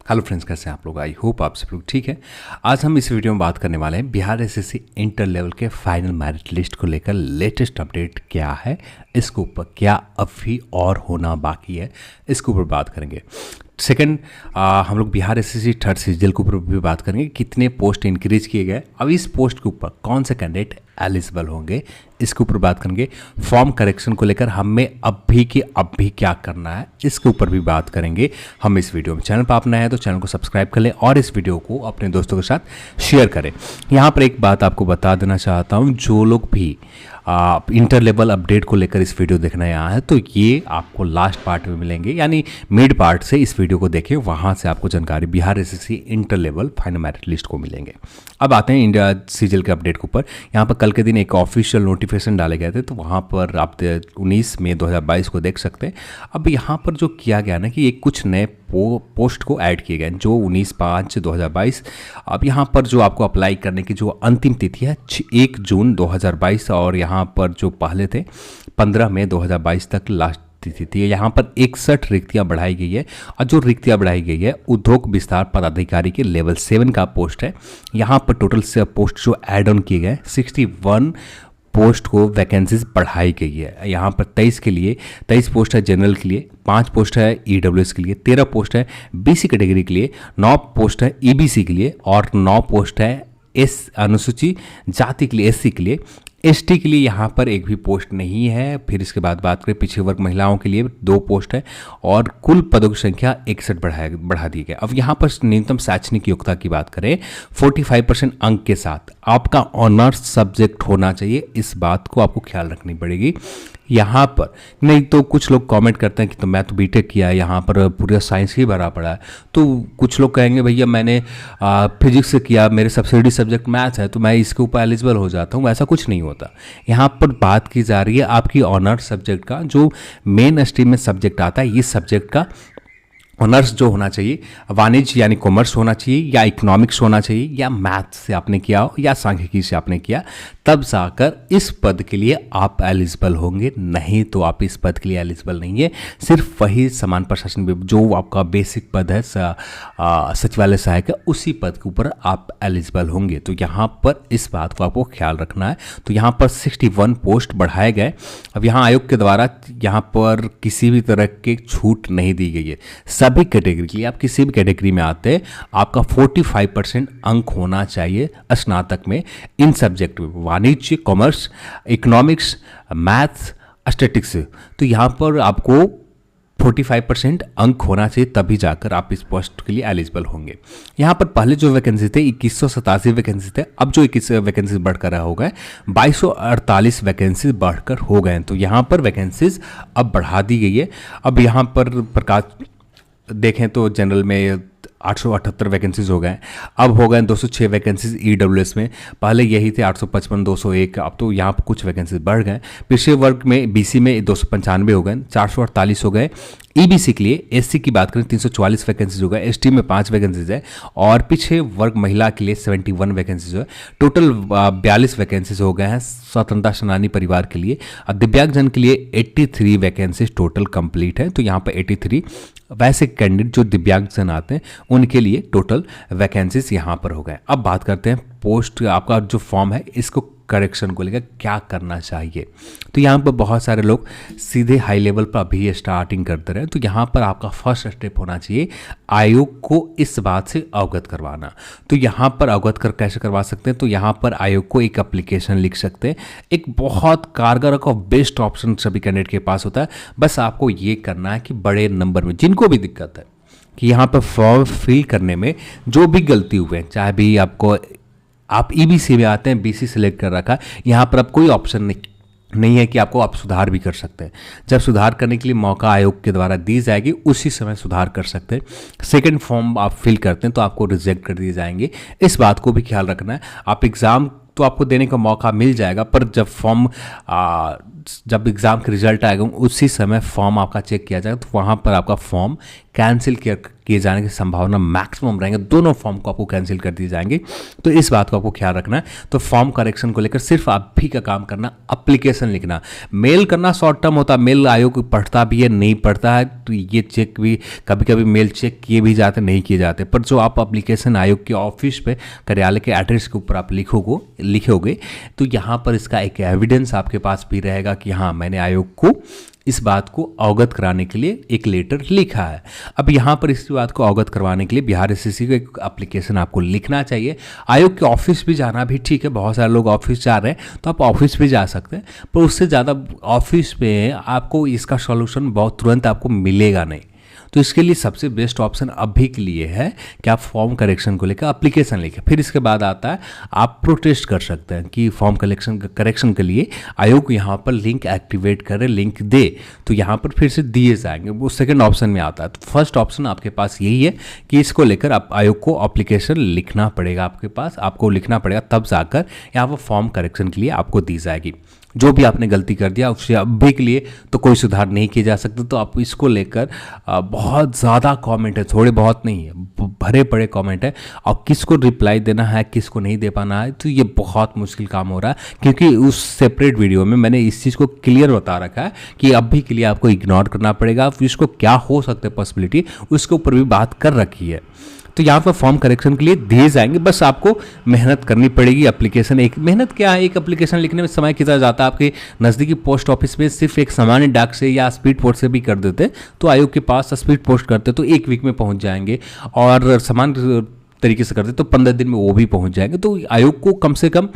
Hello friends, कैसे हैं आप लोग। आई होप आप सब लोग ठीक है। आज हम इस वीडियो में बात करने वाले हैं बिहार एसएससी इंटर लेवल के फाइनल मेरिट लिस्ट को लेकर लेटेस्ट अपडेट क्या है, इसके ऊपर क्या अभी और होना बाकी है, इसके ऊपर बात करेंगे। सेकंड, हम लोग बिहार एसएससी थर्ड सीजन के ऊपर भी बात करेंगे, कितने पोस्ट इंक्रीज किए गए, अब इस पोस्ट के ऊपर कौन से कैंडिडेट एलिजिबल होंगे, इसके ऊपर बात करेंगे। फॉर्म करेक्शन को लेकर हमें अभी क्या करना है, इसके ऊपर भी बात करेंगे हम इस वीडियो में। चैनल पर आप नए हैं तो चैनल को सब्सक्राइब कर लें और इस वीडियो को अपने दोस्तों के साथ शेयर करें। यहाँ पर एक बात आपको बता देना चाहता हूँ, जो लोग भी इंटर लेवल अपडेट को लेकर इस वीडियो देखने आया है तो ये आपको लास्ट पार्ट में मिलेंगे, यानी मिड पार्ट से इस वीडियो को देखें, वहाँ से आपको जानकारी Bihar SSC inter level final merit list को मिलेंगे। अब आते हैं इंडिया सीजल के अपडेट के ऊपर। यहाँ पर कल के दिन एक ऑफिशियल नोटिफिकेशन डाले गए थे, तो वहाँ पर आप 19 मई 2022 को देख सकते हैं। अब यहाँ पर जो किया गया ना कि एक कुछ नए पोस्ट को ऐड किए गए जो 19/5/2022। अब यहाँ पर जो आपको अप्लाई करने की जो अंतिम तिथि है 1 जून 2022 और यहाँ पर जो पहले थे 15 मई 2022 तक लास्ट तिथि थी। यहाँ पर 61 रिक्तियाँ बढ़ाई गई है और जो रिक्तियाँ बढ़ाई गई है उद्योग विस्तार पदाधिकारी के लेवल 7 का पोस्ट है। यहाँ पर टोटल से पोस्ट जो ऐड ऑन किए गए 61 पोस्ट को वैकेंसीज बढ़ाई गई है। यहाँ पर 23 पोस्ट है जनरल के लिए, 5 पोस्ट है ईडब्ल्यूएस के लिए, 13 पोस्ट है बीसी कैटेगरी के लिए, 9 पोस्ट है ईबीसी के लिए और 9 पोस्ट है अनुसूचित जाति के लिए, एससी के लिए। एसटी के लिए यहाँ पर एक भी पोस्ट नहीं है। फिर इसके बाद बात करें पिछड़े वर्ग महिलाओं के लिए 2 पोस्ट है और कुल पदों की संख्या 61 बढ़ा दी गई। अब यहाँ पर न्यूनतम शैक्षणिक योग्यता की बात करें 45% अंक के साथ आपका ऑनर्स सब्जेक्ट होना चाहिए, इस बात को आपको ख्याल रखनी पड़ेगी। यहाँ पर नहीं तो कुछ लोग कमेंट करते हैं कि तो मैं तो बीटेक किया है, यहाँ पर पूरा साइंस ही भरा पड़ा है, तो कुछ लोग कहेंगे भैया मैंने फिजिक्स से किया, मेरे सब्सिडी सब्जेक्ट मैथ्स है तो मैं इसके ऊपर एलिजिबल हो जाता हूँ। ऐसा कुछ नहीं होता। यहाँ पर बात की जा रही है आपकी ऑनर्स सब्जेक्ट का, जो मेन स्ट्रीम में सब्जेक्ट आता है, इस सब्जेक्ट का ऑनर्स जो होना चाहिए, वाणिज्य यानी कॉमर्स होना चाहिए या इकोनॉमिक्स होना चाहिए या मैथ्स से आपने किया हो या सांख्यिकी से आपने किया, तब जाकर इस पद के लिए आप एलिजिबल होंगे, नहीं तो आप इस पद के लिए एलिजिबल नहीं है। सिर्फ वही समान प्रशासन जो आपका बेसिक पद है सचिवालय सहायक, उसी पद के ऊपर आप एलिजिबल होंगे। तो यहाँ पर इस बात को आपको ख्याल रखना है। तो यहाँ पर 61 पोस्ट बढ़ाए गए। अब यहाँ आयोग के द्वारा यहाँ पर किसी भी तरह की छूट नहीं दी गई है। सभी कैटेगरी के लिए, आप किसी भी कैटेगरी में आते हैं, आपका 45% अंक होना चाहिए स्नातक में इन सब्जेक्ट में, वाणिज्य, कॉमर्स, इकोनॉमिक्स, मैथ्स, स्टैटिस्टिक्स। तो यहाँ पर आपको 45% अंक होना चाहिए, तभी जाकर आप इस पोस्ट के लिए एलिजिबल होंगे। यहाँ पर पहले जो वैकेंसी थे 2187 वैकेंसी थे, अब जो 21 वैकेंसी बढ़कर हो गए 2248 वैकेंसी बढ़कर हो गए। तो यहाँ पर वैकेंसीज अब बढ़ा दी गई है। अब यहाँ पर प्रकाश देखें तो जनरल में 878 वैकेंसीज हो गए, अब हो गए 206 वैकेंसीज ईडब्ल्यूएस में, पहले यही थे 855 201, अब तो यहाँ पर कुछ वैकेंसीज बढ़ गए। पिछले वर्ग में बीसी में 295 हो गए, 448 हो गए। ईबीसी के लिए, एससी की बात करें 344 वैकेंसीज हो गए, एसटी में 5 वैकेंसीज है और पिछले वर्ग महिला के लिए 71 वैकेंसीज है। टोटल 42 वैकेंसीज हो गए हैं स्वतंत्रता सेनानी परिवार के लिए। और दिव्यांगजन के लिए 83 वैकेंसीज टोटल कंप्लीट है। तो यहाँ पर 83 वैसे कैंडिडेट जो दिव्यांगजन आते हैं उनके लिए टोटल वैकेंसीज यहाँ पर हो गए। अब बात करते हैं पोस्ट, आपका जो फॉर्म है इसको करेक्शन को लेकर क्या करना चाहिए। तो यहाँ पर बहुत सारे लोग सीधे हाई लेवल पर अभी स्टार्टिंग करते रहे, तो यहाँ पर आपका फर्स्ट स्टेप होना चाहिए आयोग को इस बात से अवगत करवाना। तो यहाँ पर अवगत कैसे करवा सकते हैं, तो यहाँ पर आयोग को एक एप्लीकेशन लिख सकते हैं। एक बहुत कारगर और बेस्ट ऑप्शन सभी कैंडिडेट के पास होता है। बस आपको ये करना है कि बड़े नंबर में जिनको भी दिक्कत है कि यहाँ पर फॉर्म फिल करने में जो भी गलती हुए, चाहे भी आपको आप ईबीसी में आते हैं, बीसी सेलेक्ट कर रखा है, यहाँ पर अब कोई ऑप्शन नहीं है कि आपको आप सुधार भी कर सकते हैं। जब सुधार करने के लिए मौका आयोग के द्वारा दी जाएगी उसी समय सुधार कर सकते हैं। सेकंड फॉर्म आप फिल करते हैं तो आपको रिजेक्ट कर दिए जाएंगे, इस बात को भी ख्याल रखना है। आप एग्ज़ाम तो आपको देने का मौका मिल जाएगा, पर जब फॉर्म जब एग्ज़ाम का रिजल्ट आएगा उसी समय फॉर्म आपका चेक किया जाएगा, तो वहाँ पर आपका फॉर्म कैंसिल किए जाने की संभावना मैक्सिमम रहेंगे। दोनों फॉर्म को आपको कैंसिल कर दिए जाएंगे, तो इस बात को आपको ख्याल रखना है। तो फॉर्म करेक्शन को लेकर सिर्फ आप भी का काम करना, एप्लीकेशन लिखना। मेल करना शॉर्ट टर्म होता है, मेल आयोग पढ़ता भी है नहीं पढ़ता है, तो ये चेक भी कभी कभी मेल चेक किए भी जाते नहीं किए जाते, पर जो आप एप्लीकेशन आयोग के ऑफिस पे कार्यालय के एड्रेस के ऊपर आप लिखोगे तो यहाँ पर इसका एक एविडेंस आपके पास भी रहेगा कि हाँ, मैंने आयोग को इस बात को अवगत कराने के लिए एक लेटर लिखा है। अब यहाँ पर इस बात को अवगत करवाने के लिए बिहार एसएससी को एक एप्लीकेशन आपको लिखना चाहिए। आयोग के ऑफिस भी जाना भी ठीक है, बहुत सारे लोग ऑफिस जा रहे हैं तो आप ऑफिस भी जा सकते हैं, पर उससे ज़्यादा ऑफिस में आपको इसका सॉल्यूशन बहुत तुरंत आपको मिलेगा नहीं। तो इसके लिए सबसे बेस्ट ऑप्शन अभी के लिए है कि आप फॉर्म करेक्शन को लेकर एप्लीकेशन लिखें। फिर इसके बाद आता है आप प्रोटेस्ट कर सकते हैं कि फॉर्म करेक्शन के लिए आयोग यहाँ पर लिंक एक्टिवेट करे, लिंक दे, तो यहाँ पर फिर से दिए जाएंगे। वो सेकंड ऑप्शन में आता है। तो फर्स्ट ऑप्शन आपके पास यही है कि इसको लेकर आप आयोग को एप्लीकेशन लिखना पड़ेगा, आपको लिखना पड़ेगा, तब जाकर यहाँ पर फॉर्म करेक्शन के लिए आपको दी जाएगी। जो भी आपने गलती कर दिया उससे अभी के लिए तो कोई सुधार नहीं किए जा सकते। तो आप इसको लेकर बहुत ज़्यादा कमेंट है, थोड़े बहुत नहीं है, भरे पड़े कमेंट है, और किसको रिप्लाई देना है किसको नहीं दे पाना है, तो ये बहुत मुश्किल काम हो रहा है। क्योंकि उस सेपरेट वीडियो में मैंने इस चीज़ को क्लियर बता रखा है कि अभी के लिए आपको इग्नोर करना पड़ेगा, इसको क्या हो सकता है पॉसिबिलिटी, उसके ऊपर भी बात कर रखी है। तो यहाँ पर फॉर्म करेक्शन के लिए दिए जाएंगे, बस आपको मेहनत करनी पड़ेगी। एप्लीकेशन, एक मेहनत क्या है, एक एप्लीकेशन लिखने में समय कितना जाता है। आपके नज़दीकी पोस्ट ऑफिस में सिर्फ एक सामान्य डाक से या स्पीड पोस्ट से भी कर देते तो आयोग के पास स्पीड पोस्ट करते तो 1 वीक में पहुँच जाएंगे, और सामान्य तरीके से करते तो 15 दिन में वो भी पहुँच जाएंगे। तो आयोग को कम से कम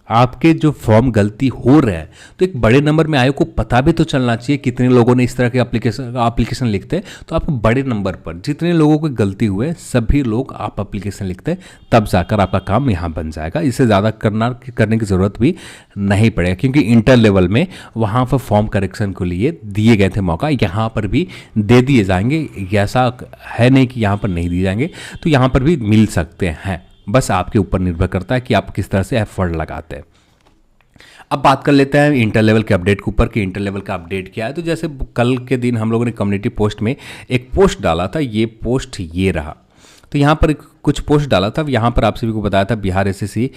आपके जो फॉर्म गलती हो रहे हैं तो एक बड़े नंबर में आयोग को पता भी तो चलना चाहिए कितने लोगों ने इस तरह के एप्लीकेशन लिखते हैं। तो आपको बड़े नंबर पर जितने लोगों को गलती हुए सभी लोग आप एप्लीकेशन लिखते हैं, तब जाकर आपका काम यहाँ बन जाएगा। इससे ज़्यादा करने की ज़रूरत भी नहीं पड़ेगा, क्योंकि इंटर लेवल में वहाँ पर फॉर्म करेक्शन के लिए दिए गए थे मौका, यहाँ पर भी दे दिए जाएंगे। ऐसा है नहीं कि यहाँ पर नहीं दिए जाएंगे, तो यहाँ पर भी मिल सकते हैं। बस आपके ऊपर निर्भर करता है कि आप किस तरह से एफर्ट लगाते हैं। अब बात कर लेते हैं इंटर लेवल के अपडेट के ऊपर कि इंटर लेवल का अपडेट क्या है। तो जैसे कल के दिन हम लोगों ने कम्युनिटी पोस्ट में एक पोस्ट डाला था, ये पोस्ट ये रहा। तो यहाँ पर कुछ पोस्ट डाला था, यहाँ पर आप सभी को बताया था बिहार एसएससी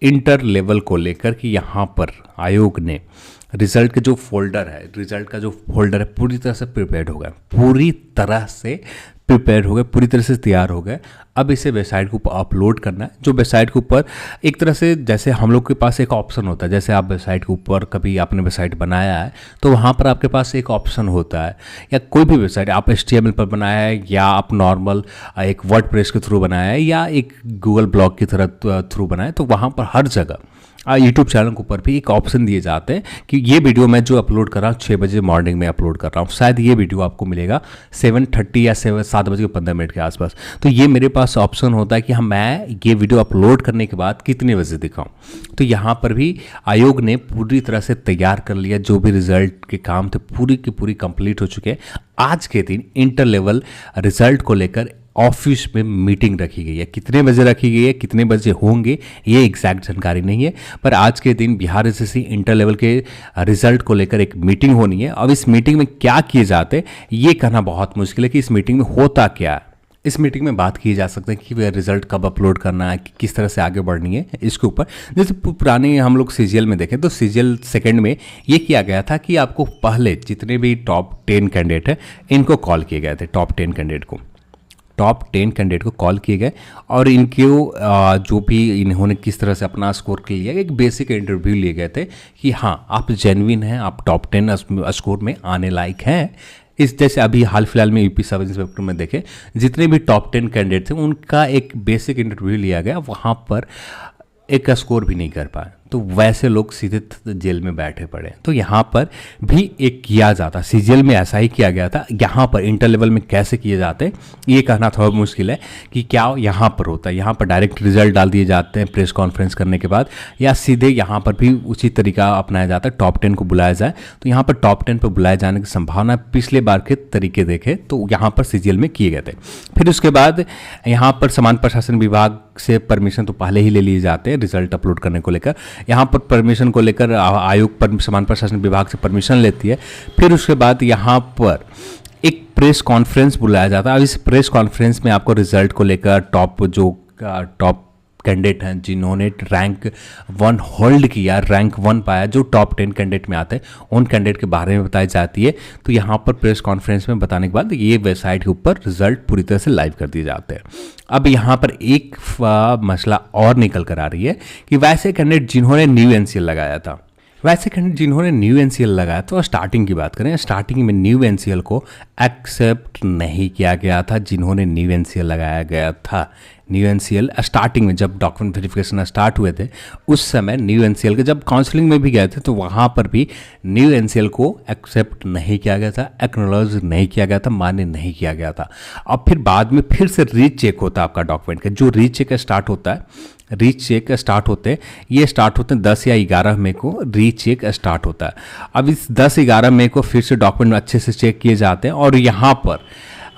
इंटर लेवल को लेकर कि यहाँ पर आयोग ने रिजल्ट का जो फोल्डर है पूरी तरह से प्रिपेयर्ड हो गया, पूरी तरह से तैयार हो गए। अब इसे वेबसाइट के ऊपर अपलोड करना है। जो वेबसाइट के ऊपर एक तरह से जैसे हम लोग के पास एक ऑप्शन होता है, जैसे आप वेबसाइट के ऊपर कभी आपने वेबसाइट बनाया है तो वहाँ पर आपके पास एक ऑप्शन होता है, या कोई भी वेबसाइट आप HTML पर बनाया है, या आप नॉर्मल एक वर्डप्रेस के थ्रू बनाया है, या एक गूगल ब्लॉग की तरह थ्रू बनाया है, तो वहाँ पर हर जगह यूट्यूब चैनल के ऊपर भी एक ऑप्शन दिए जाते हैं कि ये वीडियो मैं जो अपलोड कर रहा हूँ 6 बजे मॉर्निंग में अपलोड कर रहा हूँ, शायद ये वीडियो आपको मिलेगा 7:30 या 7:15 के आसपास। तो ये मेरे पास ऑप्शन होता है कि मैं ये वीडियो अपलोड करने के बाद कितने बजे दिखाऊं। तो यहाँ पर भी आयोग ने पूरी तरह से तैयार कर लिया, जो भी रिजल्ट के काम थे पूरी की पूरी कंप्लीट हो चुके हैं। आज के दिन इंटर लेवल रिजल्ट को लेकर ऑफिस में मीटिंग रखी गई है। कितने बजे रखी गई है, कितने बजे होंगे, ये एग्जैक्ट जानकारी नहीं है, पर आज के दिन बिहार एसएससी इंटर लेवल के रिजल्ट को लेकर एक मीटिंग होनी है। अब इस मीटिंग में क्या किए जाते ये कहना बहुत मुश्किल है कि इस मीटिंग में होता क्या है। इस मीटिंग में बात की जा सकती है कि रिजल्ट कब अपलोड करना है, किस तरह से आगे बढ़नी है इसके ऊपर। जैसे पुराने हम लोग सीजीएल में देखें तो सीजीएल सेकंड में ये किया गया था कि आपको पहले जितने भी टॉप 10 कैंडिडेट हैं इनको कॉल किए गए थे, टॉप 10 कैंडिडेट को कॉल किए गए, और इनके जो भी इन्होंने किस तरह से अपना स्कोर कर लिया, एक बेसिक इंटरव्यू लिए गए थे कि हाँ आप जेन्युइन हैं, आप टॉप 10 स्कोर में आने लायक हैं। इस जैसे अभी हाल फिलहाल में यूपी सब इंस्पेक्टर में देखें जितने भी टॉप 10 कैंडिडेट थे उनका एक बेसिक इंटरव्यू लिया गया, वहाँ पर एक स्कोर भी नहीं कर पाए, तो वैसे लोग सीधे जेल में बैठे पड़े। तो यहाँ पर भी एक किया जाता, सीजीएल में ऐसा ही किया गया था। यहाँ पर इंटर लेवल में कैसे किए जाते ये कहना थोड़ा मुश्किल है कि क्या यहाँ पर होता है। यहाँ पर डायरेक्ट रिजल्ट डाल दिए जाते हैं प्रेस कॉन्फ्रेंस करने के बाद, या सीधे यहाँ पर भी उसी तरीका अपनाया जाता है, टॉप 10 को बुलाया जाए। तो यहाँ पर टॉप 10 पर बुलाए जाने की संभावना पिछले बार के तरीके देखे तो यहाँ पर सीजीएल में किए गए थे। फिर उसके बाद यहाँ पर सामान्य प्रशासन विभाग से परमिशन तो पहले ही ले लिए जाते हैं रिजल्ट अपलोड करने को लेकर, यहाँ पर परमिशन को लेकर आयोग पर समान प्रशासन विभाग से परमिशन लेती है। फिर उसके बाद यहाँ पर एक प्रेस कॉन्फ्रेंस बुलाया जाता है। अब इस प्रेस कॉन्फ्रेंस में आपको रिजल्ट को लेकर टॉप कैंडिडेट हैं जिन्होंने रैंक 1 होल्ड किया, रैंक 1 पाया, जो टॉप 10 कैंडिडेट में आते हैं, उन कैंडिडेट के बारे में बताई जाती है। तो यहाँ पर प्रेस कॉन्फ्रेंस में बताने के बाद ये वेबसाइट के ऊपर रिजल्ट पूरी तरह से लाइव कर दिए जाते हैं। अब यहाँ पर एक मसला और निकल कर आ रही है कि वैसे कैंडिडेट जिन्होंने न्यू एनसीएल लगाया था, तो स्टार्टिंग की बात करें, स्टार्टिंग में न्यू एनसीएल को एक्सेप्ट नहीं किया गया था जिन्होंने न्यू एनसीएल लगाया गया था। न्यू एनसीएल स्टार्टिंग में जब डॉक्यूमेंट वेरिफिकेशन स्टार्ट हुए थे उस समय न्यू एनसीएल के जब काउंसलिंग में भी गए थे तो वहाँ पर भी न्यू एनसीएल को एक्सेप्ट नहीं किया गया था, एक्नॉलेज नहीं किया गया था, मान्य नहीं किया गया था। अब फिर बाद में फिर से रीचेक होता है आपका डॉक्यूमेंट का, जो रीचेक स्टार्ट होता है, रीचेक स्टार्ट होते हैं 10 या 11 मई को रीचेक स्टार्ट होता है। अब इस 10-11 मई को फिर से डॉक्यूमेंट अच्छे से चेक किए जाते हैं और यहाँ पर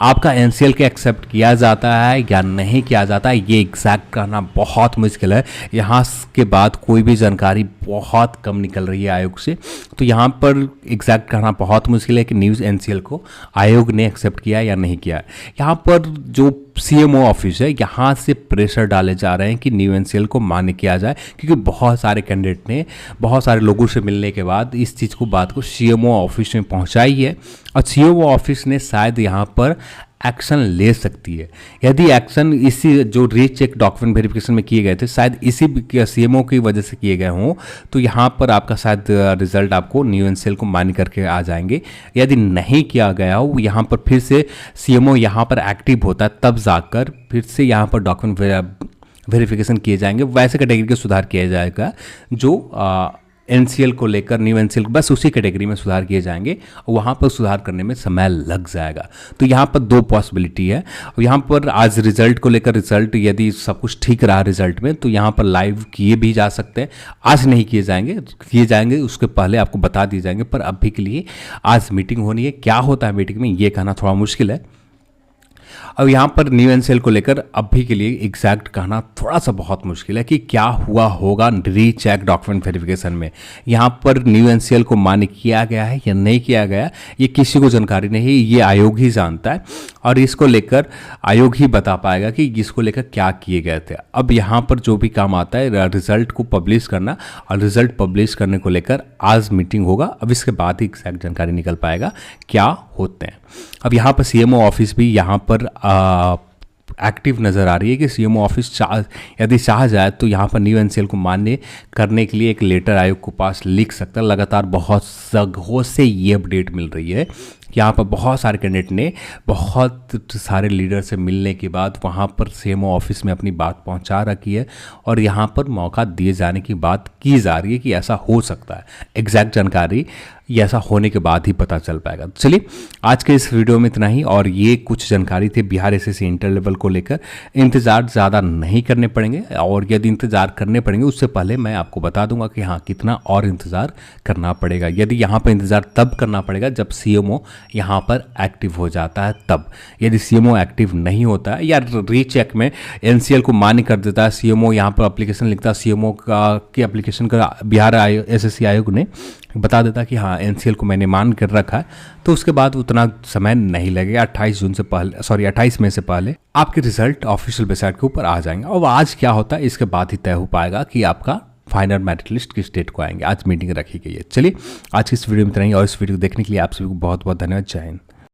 आपका एनसीएल के एक्सेप्ट किया जाता है या नहीं किया जाता है, ये एग्जैक्ट करना बहुत मुश्किल है। यहाँ के बाद कोई भी जानकारी बहुत कम निकल रही है आयोग से, तो यहाँ पर एग्जैक्ट करना बहुत मुश्किल है कि न्यूज़ एनसीएल को आयोग ने एक्सेप्ट किया या नहीं किया। यहाँ पर जो सीएमओ ऑफिस है, यहाँ से प्रेशर डाले जा रहे हैं कि न्यू एनसीएल को मान्य किया जाए, क्योंकि बहुत सारे कैंडिडेट ने बहुत सारे लोगों से मिलने के बाद इस चीज़ को बात को सीएमओ ऑफिस में पहुँचाई है और सीएमओ ऑफिस ने शायद यहाँ पर एक्शन ले सकती है। यदि एक्शन इसी जो रीचेक डॉक्यूमेंट वेरिफिकेशन में किए गए थे शायद इसी सीएमओ की वजह से किए गए हों, तो यहाँ पर आपका शायद रिजल्ट आपको न्यू एनसीएल को मान्य करके आ जाएंगे। यदि नहीं किया गया हो, यहाँ पर फिर से सीएमओ यहाँ पर एक्टिव होता है, तब जाकर फिर से यहाँ पर डॉक्यूमेंट वेरिफिकेशन किए जाएंगे। वैसे कैटेगरी का सुधार किया जाएगा जो एनसीएल को लेकर, न्यू एनसीएल बस उसी कैटेगरी में सुधार किए जाएंगे और वहाँ पर सुधार करने में समय लग जाएगा। तो यहाँ पर 2 पॉसिबिलिटी है। और यहाँ पर आज रिजल्ट को लेकर, रिजल्ट यदि सब कुछ ठीक रहा रिजल्ट में तो यहाँ पर लाइव किए भी जा सकते हैं। आज नहीं किए जाएंगे उसके पहले आपको बता दिए जाएंगे, पर अभी के लिए आज मीटिंग होनी है। क्या होता है मीटिंग में ये कहना थोड़ा मुश्किल है। अब यहाँ पर न्यू एनसीएल को लेकर अभी के लिए एग्जैक्ट कहना थोड़ा सा बहुत मुश्किल है कि क्या हुआ होगा रीचेक डॉक्यूमेंट वेरिफिकेशन में। यहाँ पर न्यू एनसीएल को मान्य किया गया है या नहीं किया गया, ये किसी को जानकारी नहीं, ये आयोग ही जानता है और इसको लेकर आयोग ही बता पाएगा कि इसको लेकर क्या किए गए थे। अब यहाँ पर जो भी काम आता है रिजल्ट को पब्लिश करना, और रिजल्ट पब्लिश करने को लेकर आज मीटिंग होगा। अब इसके बाद ही एग्जैक्ट जानकारी निकल पाएगा क्या होते हैं। अब यहाँ पर सीएमओ ऑफिस भी यहाँ पर एक्टिव नज़र आ रही है कि सीएमओ ऑफिस यदि चाह जाए तो यहाँ पर न्यू एनसीएल को मान्य करने के लिए एक लेटर आयोग को पास लिख सकता है। लगातार बहुत जगहों से ये अपडेट मिल रही है कि यहाँ पर बहुत सारे कैंडिडेट ने बहुत सारे लीडर से मिलने के बाद वहाँ पर सीएमओ ऑफिस में अपनी बात पहुँचा रखी है और यहाँ पर मौका दिए जाने की बात की जा रही है कि ऐसा हो सकता है। एग्जैक्ट जानकारी ये ऐसा होने के बाद ही पता चल पाएगा। चलिए आज के इस वीडियो में इतना ही, और ये कुछ जानकारी थी बिहार एसएससी इंटर लेवल को लेकर। इंतज़ार ज़्यादा नहीं करने पड़ेंगे, और यदि इंतज़ार करने पड़ेंगे उससे पहले मैं आपको बता दूंगा कि हाँ कितना और इंतज़ार करना पड़ेगा। यदि यहाँ पर इंतज़ार तब करना पड़ेगा जब सीएमओ यहाँ पर एक्टिव हो जाता है, तब। यदि सीएमओ एक्टिव नहीं होता है या रीचेक में एनसीएल को मान्य कर देता है, सीएमओ यहाँ पर एप्लीकेशन लिखता है, सीएमओ की एप्लीकेशन का बिहार एसएससी आयोग ने बता देता कि हाँ एनसीएल को मैंने मान कर रखा है, तो उसके बाद उतना समय नहीं लगेगा। 28 मई से पहले आपके रिजल्ट ऑफिशियल वेबसाइट के ऊपर आ जाएंगे। और आज क्या होता है इसके बाद ही तय हो पाएगा कि आपका फाइनल मेरिट लिस्ट किस डेट को आएंगे। आज मीटिंग रखी गई है। चलिए आज की इस वीडियो में इतना ही, और इस वीडियो को देखने के लिए आप सभी को बहुत बहुत धन्यवाद। जय हिंद।